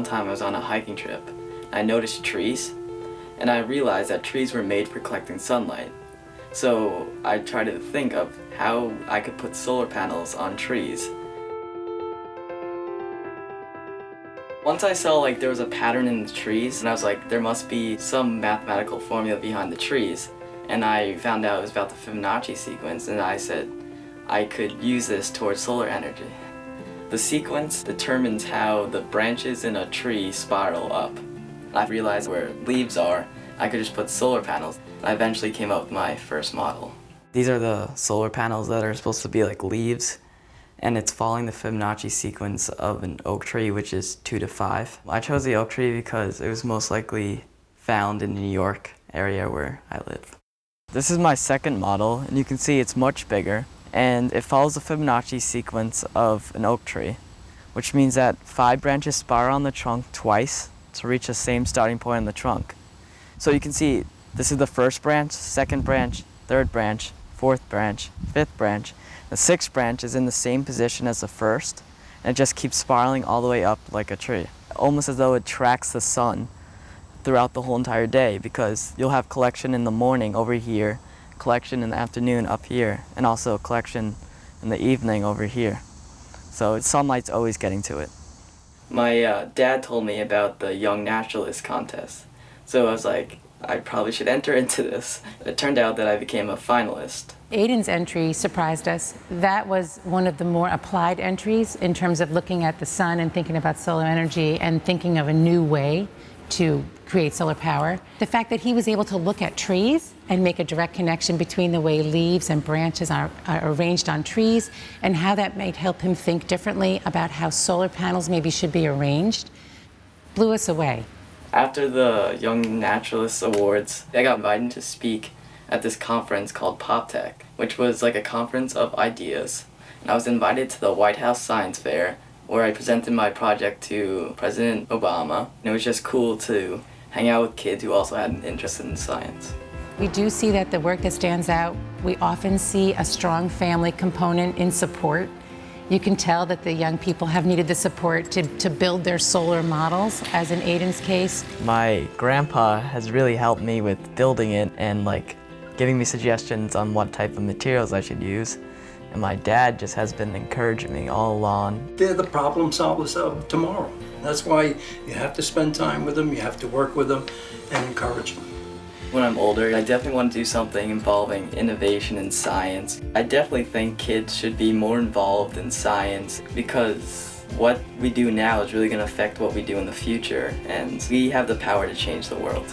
one time I was on a hiking trip. I noticed trees, and I realized that trees were made for collecting sunlight. So I tried to think of how I could put solar panels on trees. Once I saw there was a pattern in the trees, and I was like, there must be some mathematical formula behind the trees. And I found out it was about the Fibonacci sequence, and I said I could use this towards solar energy. The sequence determines how the branches in a tree spiral up. I realized where leaves are, I could just put solar panels. I eventually came up with my first model. These are the solar panels that are supposed to be like leaves, and it's following the Fibonacci sequence of an oak tree, which is 2 to 5. I chose the oak tree because it was most likely found in the New York area where I live. This is my second model, and you can see it's much bigger, and it follows the Fibonacci sequence of an oak tree, which means that 5 branches spiral on the trunk twice to reach the same starting point in the trunk. So you can see this is the first branch, second branch, third branch, fourth branch, fifth branch. The sixth branch is in the same position as the first, and it just keeps spiraling all the way up like a tree, almost as though it tracks the sun throughout the whole entire day, because you'll have collection in the morning over here, collection in the afternoon up here, and also collection in the evening over here. So sunlight's always getting to it. My dad told me about the Young Naturalist contest, so I was like, I probably should enter into this. It turned out that I became a finalist. Aidan's entry surprised us. That was one of the more applied entries in terms of looking at the sun and thinking about solar energy and thinking of a new way to create solar power. The fact that he was able to look at trees and make a direct connection between the way leaves and branches are arranged on trees and how that might help him think differently about how solar panels maybe should be arranged blew us away. After the Young Naturalist Awards, I got invited to speak at this conference called PopTech, which was like a conference of ideas. And I was invited to the White House Science Fair, where I presented my project to President Obama. And it was just cool to hang out with kids who also had an interest in science. We do see that the work that stands out, we often see a strong family component in support. You can tell that the young people have needed the support to build their solar models, as in Aidan's case. My grandpa has really helped me with building it and giving me suggestions on what type of materials I should use. And my dad just has been encouraging me all along. They're the problem solvers of tomorrow. That's why you have to spend time with them, you have to work with them and encourage them. When I'm older, I definitely want to do something involving innovation and science. I definitely think kids should be more involved in science because what we do now is really going to affect what we do in the future, and we have the power to change the world.